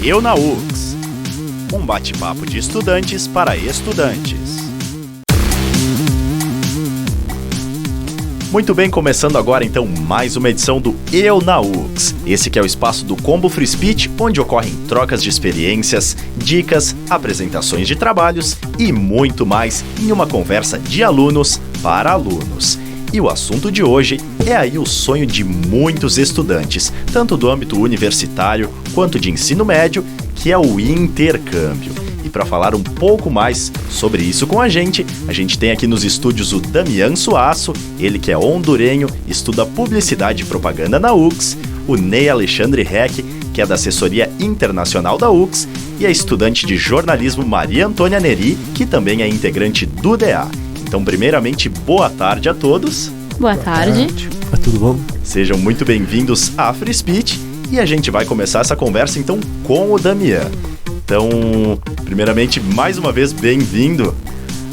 Eu na UX, um bate-papo de estudantes para estudantes. Muito bem, começando agora então mais uma edição do Eu na UX. Esse que é o espaço do Combo Free Speech, onde ocorrem trocas de experiências, dicas, apresentações de trabalhos e muito mais em uma conversa de alunos para alunos. E o assunto de hoje é aí o sonho de muitos estudantes, tanto do âmbito universitário quanto de ensino médio, que é o intercâmbio. E para falar um pouco mais sobre isso com a gente tem aqui nos estúdios o Damian Suasso, ele que é hondurenho, estuda publicidade e propaganda na UX, o Ney Alexandre Heck, que é da assessoria internacional da UX, e a estudante de jornalismo Maria Antônia Neri, que também é integrante do DA. Então, primeiramente, boa tarde a todos. Boa tarde. Tudo bom? Sejam muito bem-vindos à Free Speech e a gente vai começar essa conversa então com o Damian. Então, primeiramente, mais uma vez, bem-vindo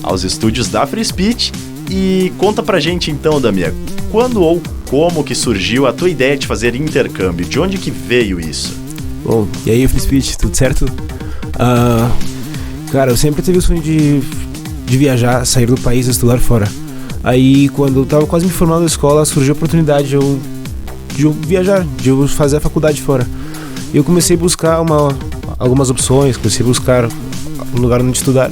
aos estúdios da Free Speech e conta pra gente então, Damian, quando ou como que surgiu a tua ideia de fazer intercâmbio? De onde que veio isso? Bom, e aí, Free Speech, tudo certo? Cara, eu sempre tive o sonho de viajar, sair do país e estudar fora. Aí, quando eu tava quase me formando na escola, surgiu a oportunidade de eu viajar, de eu fazer a faculdade fora. E eu comecei a buscar algumas opções, comecei a buscar um lugar onde estudar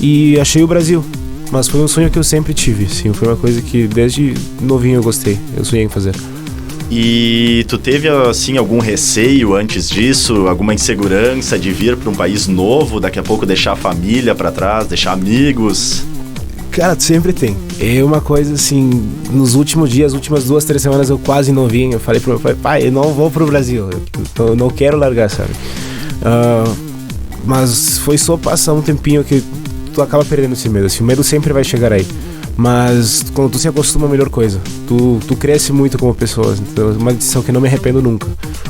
e achei o Brasil. Mas foi um sonho que eu sempre tive, sim, foi uma coisa que desde novinho eu gostei, eu sonhei em fazer. E tu teve, assim, algum receio antes disso, alguma insegurança de vir para um país novo, daqui a pouco deixar a família para trás, deixar amigos? Cara, sempre tem. É uma coisa assim, nos últimos dias, últimas 2-3 semanas eu quase não vim, eu falei pro meu pai, eu não vou pro Brasil, eu não quero largar, sabe? Mas foi só passar um tempinho que tu acaba perdendo esse medo, assim, o medo sempre vai chegar aí. Mas quando tu se acostuma é a melhor coisa. Tu cresce muito como pessoa. Então é uma decisão que não me arrependo nunca.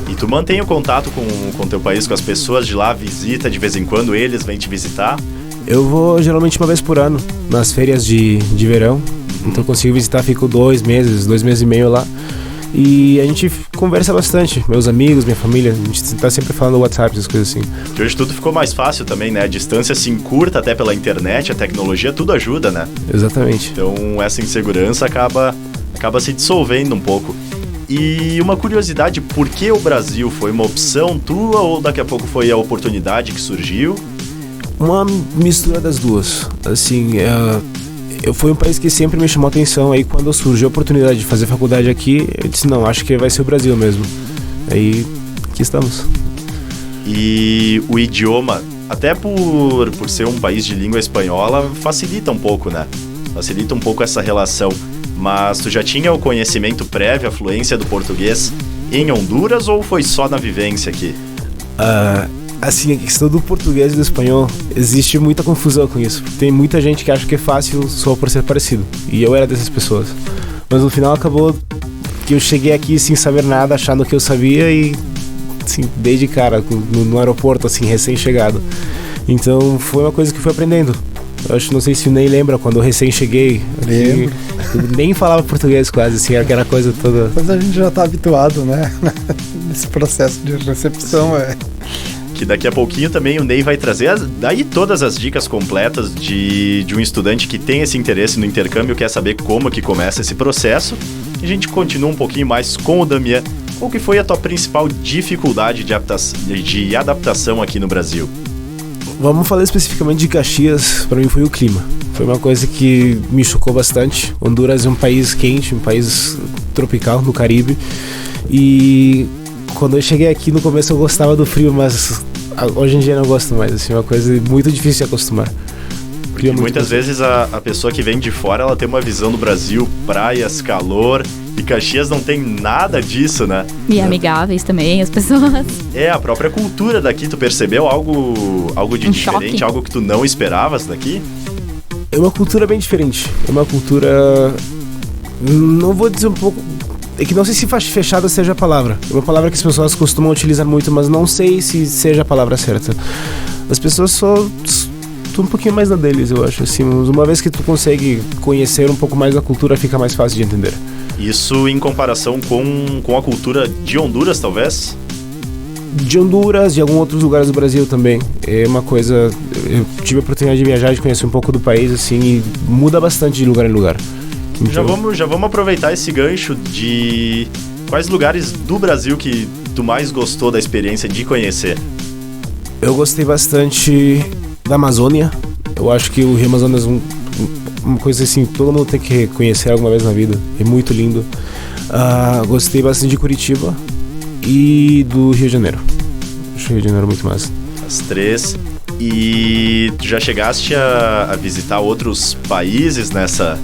E tu mantém o contato com teu país, com as pessoas de lá, visita de vez em quando, eles vêm te visitar? Eu vou geralmente uma vez por ano, nas férias de verão. Então eu consigo visitar, fico 2 meses e meio lá. E a gente conversa bastante, meus amigos, minha família, a gente tá sempre falando no WhatsApp, essas coisas assim. Que hoje tudo ficou mais fácil também, né? A distância se encurta até pela internet, a tecnologia, tudo ajuda, né? Exatamente. Então essa insegurança acaba se dissolvendo um pouco. E uma curiosidade, por que o Brasil? Foi uma opção tua ou daqui a pouco foi a oportunidade que surgiu? Uma mistura das duas, assim, foi um país que sempre me chamou a atenção. Aí quando surgiu a oportunidade de fazer faculdade aqui, eu disse, não, acho que vai ser o Brasil mesmo. Aí, aqui estamos. E o idioma, até por ser um país de língua espanhola, facilita um pouco, né? Facilita um pouco essa relação. Mas tu já tinha o conhecimento prévio, a fluência do português em Honduras ou foi só na vivência aqui? Assim, a questão do português e do espanhol, existe muita confusão com isso. Tem muita gente que acha que é fácil só por ser parecido. E eu era dessas pessoas. Mas no final acabou que eu cheguei aqui sem saber nada, achando que eu sabia e, assim, desde cara, no aeroporto, assim, recém-chegado. Então foi uma coisa que fui aprendendo. Eu acho, não sei se o Ney lembra, quando eu recém-cheguei, eu nem falava português quase, assim, aquela coisa toda. Mas a gente já tá habituado, né? Nesse processo de recepção, Que daqui a pouquinho também o Ney vai trazer daí todas as dicas completas de um estudante que tem esse interesse no intercâmbio, quer saber como que começa esse processo. E a gente continua um pouquinho mais com o Damian. Qual que foi a tua principal dificuldade de adaptação aqui no Brasil? Vamos falar especificamente de Caxias. Para mim foi o clima. Foi uma coisa que me chocou bastante. Honduras é um país quente, um país tropical no Caribe. E quando eu cheguei aqui no começo eu gostava do frio, mas hoje em dia não gosto mais, assim, é uma coisa muito difícil de acostumar. Porque muitas vezes a pessoa que vem de fora, ela tem uma visão do Brasil, praias, calor, e Caxias não tem nada disso, né? E amigáveis também, as pessoas. É, a própria cultura daqui, tu percebeu algo de diferente, choque. Algo que tu não esperavas daqui? É uma cultura bem diferente, é uma cultura, não vou dizer um pouco... É que não sei se fechada seja a palavra. É uma palavra que as pessoas costumam utilizar muito, mas não sei se seja a palavra certa. As pessoas só estão um pouquinho mais na deles, eu acho. Assim, uma vez que tu consegue conhecer um pouco mais da cultura, fica mais fácil de entender. Isso em comparação com a cultura de Honduras, talvez? de Honduras e alguns outros lugares do Brasil também. É uma coisa... Eu tive a oportunidade de viajar, de conhecer um pouco do país, assim, e muda bastante de lugar em lugar. Então, Já vamos aproveitar esse gancho de quais lugares do Brasil que tu mais gostou da experiência de conhecer? eu gostei bastante da Amazônia. Eu acho que o Rio Amazonas é uma coisa assim, todo mundo tem que conhecer alguma vez na vida. É muito lindo. Gostei bastante de Curitiba e do Rio de Janeiro. Acho o Rio de Janeiro muito massa. As três. E tu já chegaste a visitar outros países nessa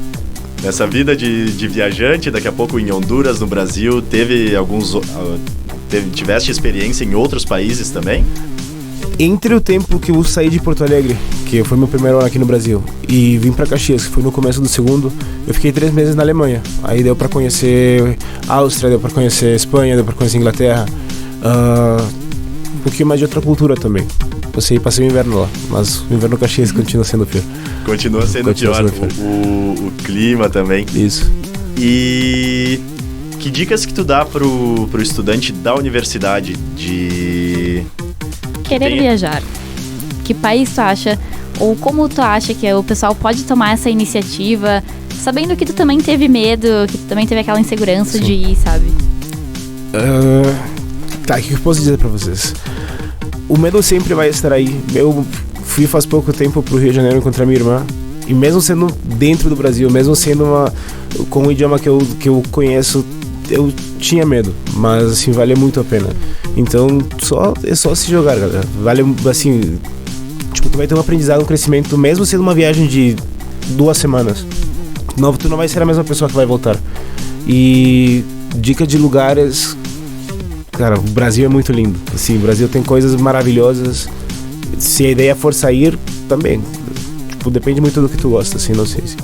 vida de viajante? Daqui a pouco em Honduras, no Brasil, tiveste experiência em outros países também? Entre o tempo que eu saí de Porto Alegre, que foi meu primeiro ano aqui no Brasil, e vim pra Caxias, que foi no começo do segundo, eu fiquei 3 meses na Alemanha. Aí deu pra conhecer Áustria, deu pra conhecer Espanha, deu pra conhecer Inglaterra. Um pouquinho mais de outra cultura também. Passei o inverno lá, mas o inverno Caxias continua sendo pior. Continua sendo pior. O clima também. Isso. E que dicas que tu dá pro estudante da universidade de... Querer viajar. Que país tu acha, ou como tu acha que o pessoal pode tomar essa iniciativa, sabendo que tu também teve medo, que tu também teve aquela insegurança de ir, sabe? Tá, o que eu posso dizer pra vocês? O medo sempre vai estar aí. Eu fui faz pouco tempo pro Rio de Janeiro encontrar minha irmã, e mesmo sendo dentro do Brasil, mesmo sendo com um idioma que eu conheço, eu tinha medo, mas assim, vale muito a pena. Então, é só se jogar, galera. Vale, assim, tipo, tu vai ter um aprendizado, um crescimento, mesmo sendo uma viagem de 2 semanas. Tu não vai ser a mesma pessoa que vai voltar. E dica de lugares... Cara, o Brasil é muito lindo. Assim, o Brasil tem coisas maravilhosas. Se a ideia for sair, também. Tipo, depende muito do que tu gosta, assim, não sei. Assim.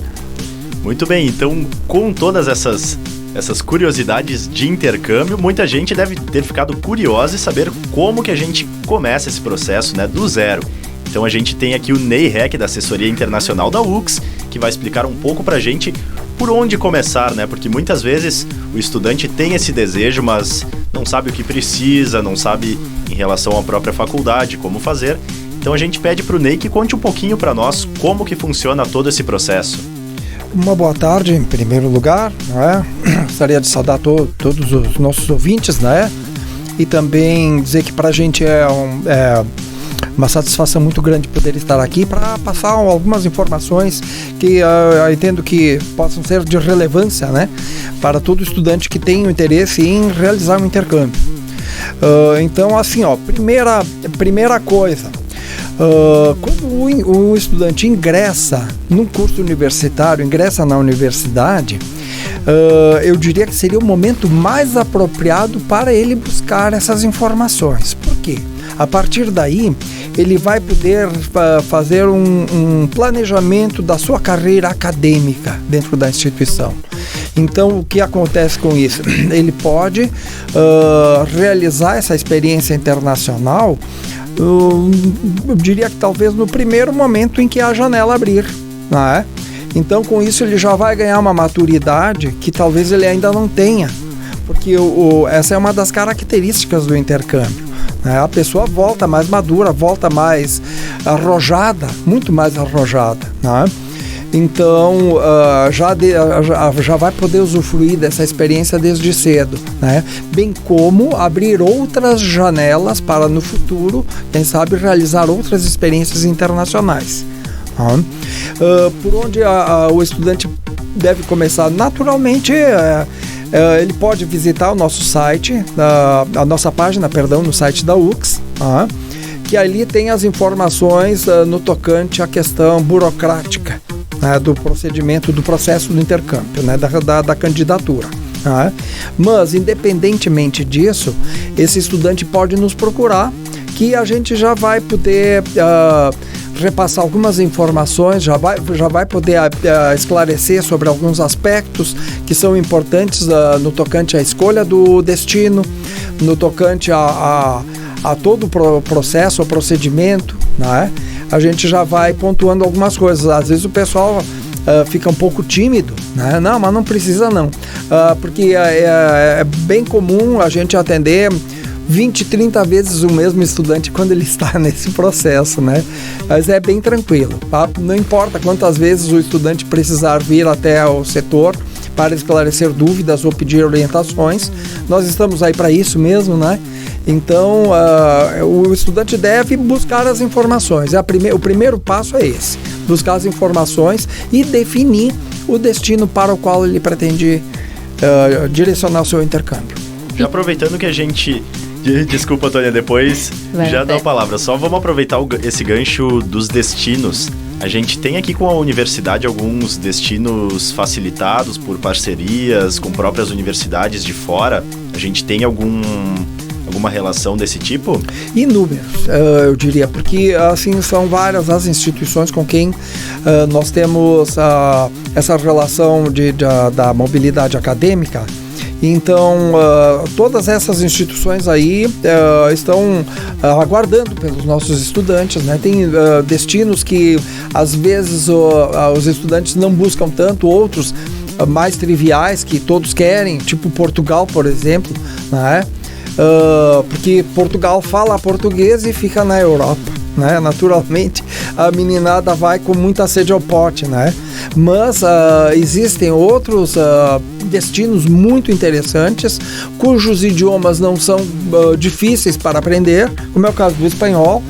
Muito bem, então, com todas essas curiosidades de intercâmbio, muita gente deve ter ficado curiosa e saber como que a gente começa esse processo, né, do zero. Então a gente tem aqui o Ney Heck, da assessoria internacional da UX, que vai explicar um pouco pra gente por onde começar, né? Porque muitas vezes o estudante tem esse desejo, mas não sabe o que precisa, não sabe em relação à própria faculdade, como fazer. Então a gente pede pro Ney que conte um pouquinho pra nós como que funciona todo esse processo. Uma boa tarde, em primeiro lugar, né? Gostaria de saudar todos os nossos ouvintes, né? E também dizer que para a gente é uma satisfação muito grande poder estar aqui para passar algumas informações que eu entendo que possam ser de relevância, né? Para todo estudante que tem o interesse em realizar um intercâmbio. Então, assim, ó, primeira coisa... quando o estudante ingressa num curso universitário, ingressa na universidade, eu diria que seria o momento mais apropriado para ele buscar essas informações. Por quê? A partir daí, ele vai poder fazer um planejamento da sua carreira acadêmica dentro da instituição. Então, o que acontece com isso? Ele pode realizar essa experiência internacional, eu diria que talvez no primeiro momento em que a janela abrir, né? Então, com isso, ele já vai ganhar uma maturidade que talvez ele ainda não tenha, porque essa é uma das características do intercâmbio, né? A pessoa volta mais madura, volta mais arrojada, muito mais arrojada, né? Então, já vai poder usufruir dessa experiência desde cedo, né? Bem como abrir outras janelas para no futuro, quem sabe, realizar outras experiências internacionais. Por onde o estudante deve começar? Naturalmente, ele pode visitar o nosso site, a nossa página, no site da UX, que ali tem as informações no tocante à questão burocrática, né, do procedimento, do processo do intercâmbio, né, da candidatura. Mas, independentemente disso, esse estudante pode nos procurar, que a gente já vai poder repassar algumas informações, já vai poder esclarecer sobre alguns aspectos que são importantes no tocante à escolha do destino, no tocante a todo o processo, o procedimento, né? A gente já vai pontuando algumas coisas. Às vezes o pessoal fica um pouco tímido, né? Não, mas não precisa não, porque é bem comum a gente atender 20, 30 vezes o mesmo estudante quando ele está nesse processo, né? Mas é bem tranquilo, tá? Não importa quantas vezes o estudante precisar vir até o setor para esclarecer dúvidas ou pedir orientações, nós estamos aí para isso mesmo, né? Então, o estudante deve buscar as informações. O primeiro passo é esse, buscar as informações e definir o destino para o qual ele pretende direcionar o seu intercâmbio. Já aproveitando que a gente... Desculpa, Tônia, depois já dá a palavra. Só vamos aproveitar esse gancho dos destinos. A gente tem aqui com a universidade alguns destinos facilitados por parcerias com próprias universidades de fora. A gente tem alguma relação desse tipo? Inúmeros, eu diria, porque assim são várias as instituições com quem nós temos essa relação da mobilidade acadêmica. Então, todas essas instituições aí estão aguardando pelos nossos estudantes, né? Tem destinos que, às vezes, os estudantes não buscam tanto, outros mais triviais que todos querem, tipo Portugal, por exemplo, né? Porque Portugal fala português e fica na Europa, né? Naturalmente, a meninada vai com muita sede ao pote, né? Mas existem outros destinos muito interessantes, cujos idiomas não são difíceis para aprender, como é o caso do espanhol.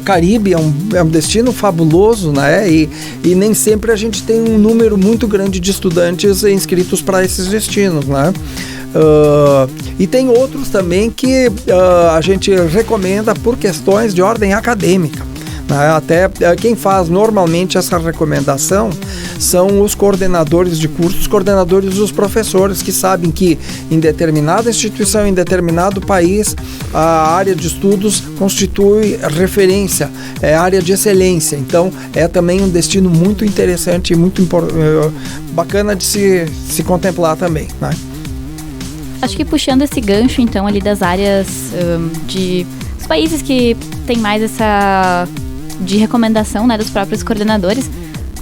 Caribe é um destino fabuloso, né? E nem sempre a gente tem um número muito grande de estudantes inscritos para esses destinos, né? E tem outros também que a gente recomenda por questões de ordem acadêmica, né? Até quem faz normalmente essa recomendação são os coordenadores de cursos, coordenadores dos professores, que sabem que em determinada instituição, em determinado país, a área de estudos constitui referência, é área de excelência. Então é também um destino muito interessante e muito bacana de se contemplar também, né? Acho que puxando esse gancho, então, ali das áreas dos países que tem mais essa de recomendação, né, dos próprios coordenadores,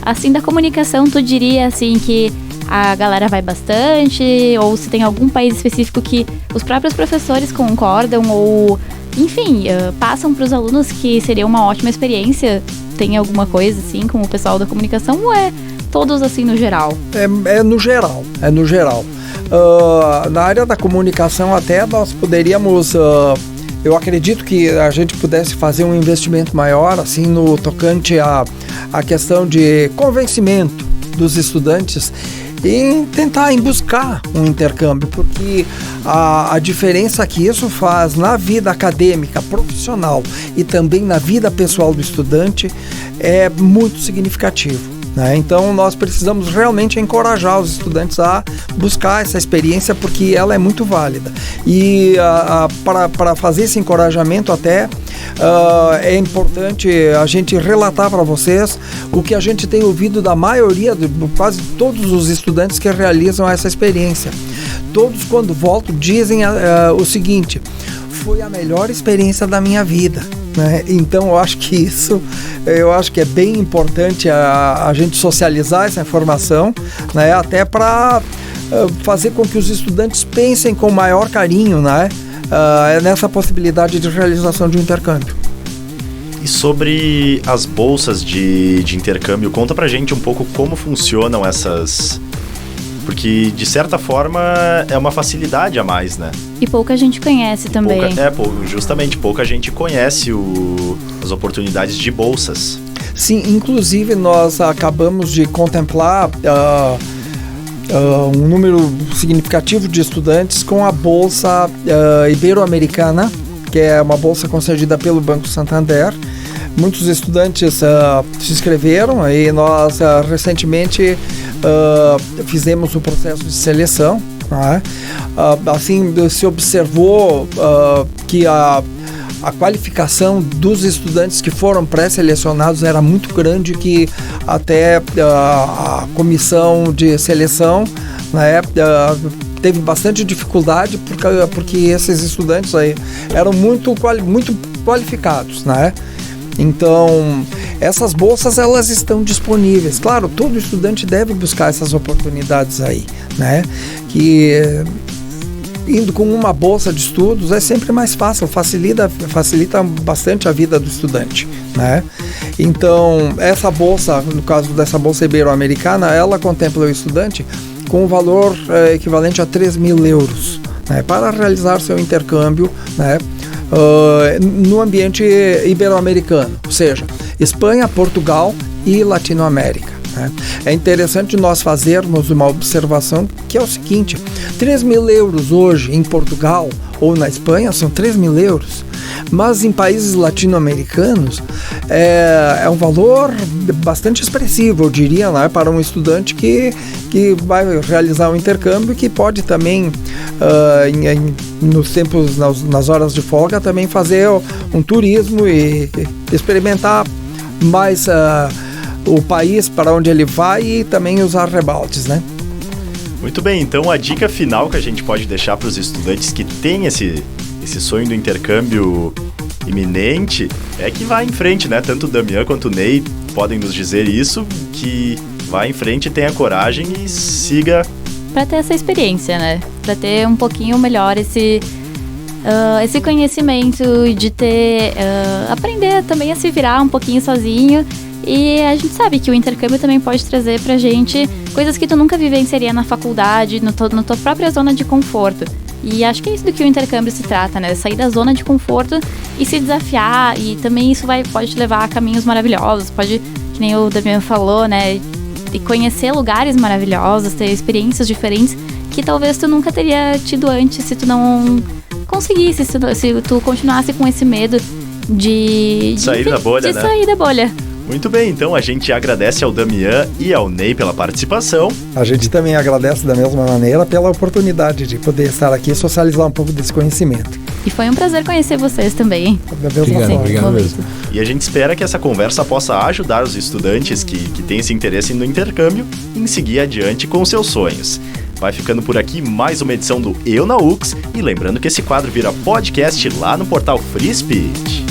assim, da comunicação, tu diria, assim, que a galera vai bastante, ou se tem algum país específico que os próprios professores concordam, ou, enfim, passam para os alunos que seria uma ótima experiência? Tem alguma coisa, assim, com o pessoal da comunicação, ou é todos, assim, no geral? É no geral. Na área da comunicação até nós poderíamos, eu acredito que a gente pudesse fazer um investimento maior assim no tocante à questão de convencimento dos estudantes em tentar buscar um intercâmbio, porque a diferença que isso faz na vida acadêmica, profissional e também na vida pessoal do estudante é muito significativo. Então nós precisamos realmente encorajar os estudantes a buscar essa experiência, porque ela é muito válida. E para fazer esse encorajamento até é importante a gente relatar para vocês o que a gente tem ouvido da maioria, quase todos os estudantes que realizam essa experiência. Todos, quando voltam, dizem o seguinte: foi a melhor experiência da minha vida. Então eu acho que é bem importante a gente socializar essa informação, né? Até para fazer com que os estudantes pensem com maior carinho, né? Nessa possibilidade de realização de um intercâmbio. E sobre as bolsas de intercâmbio, conta pra gente um pouco como funcionam essas... Porque, de certa forma, é uma facilidade a mais, né? E pouca gente conhece também. Justamente, pouca gente conhece as oportunidades de bolsas. Sim, inclusive nós acabamos de contemplar um número significativo de estudantes com a Bolsa Ibero-Americana, que é uma bolsa concedida pelo Banco Santander. Muitos estudantes se inscreveram e nós recentemente fizemos o processo de seleção, né? Assim, se observou que a qualificação dos estudantes que foram pré-selecionados era muito grande, que até a comissão de seleção, né, teve bastante dificuldade porque esses estudantes aí eram muito qualificados, né? Então, essas bolsas, elas estão disponíveis. Claro, todo estudante deve buscar essas oportunidades aí, né? Que indo com uma bolsa de estudos é sempre mais fácil, facilita bastante a vida do estudante, né? Então, essa bolsa, no caso dessa bolsa ibero-americana, ela contempla o estudante com um valor equivalente a 3.000 euros, né, para realizar seu intercâmbio, né, no ambiente ibero-americano, ou seja, Espanha, Portugal e Latinoamérica. É interessante nós fazermos uma observação que é o seguinte: 3.000 euros hoje em Portugal ou na Espanha são 3.000 euros, mas em países latino-americanos é um valor bastante expressivo, eu diria, né, para um estudante que vai realizar um intercâmbio, que pode também, nos tempos, nas horas de folga, também fazer um turismo e experimentar mais o país para onde ele vai e também os arrebaldes, né? Muito bem, então a dica final que a gente pode deixar para os estudantes que têm esse sonho do intercâmbio iminente é que vá em frente, né? Tanto o Damian quanto o Ney podem nos dizer isso, que vá em frente, tenha coragem e siga. Para ter essa experiência, né? Para ter um pouquinho melhor esse conhecimento de ter, aprender também a se virar um pouquinho sozinho. E a gente sabe que o intercâmbio também pode trazer pra gente coisas que tu nunca vivenciaria na faculdade, na tua própria zona de conforto. E acho que é isso do que o intercâmbio se trata, né? Sair da zona de conforto e se desafiar. E também isso pode te levar a caminhos maravilhosos. Pode, que nem o Damian falou, né? E conhecer lugares maravilhosos, ter experiências diferentes que talvez tu nunca teria tido antes se tu não conseguisse, se tu continuasse com esse medo de sair da bolha, né? Sair da bolha. Muito bem, então a gente agradece ao Damian e ao Ney pela participação. A gente também agradece da mesma maneira pela oportunidade de poder estar aqui e socializar um pouco desse conhecimento. E foi um prazer conhecer vocês também. Obrigado mesmo. E a gente espera que essa conversa possa ajudar os estudantes que têm esse interesse no intercâmbio em seguir adiante com seus sonhos. Vai ficando por aqui mais uma edição do Eu na UX, e lembrando que esse quadro vira podcast lá no portal Free Speech.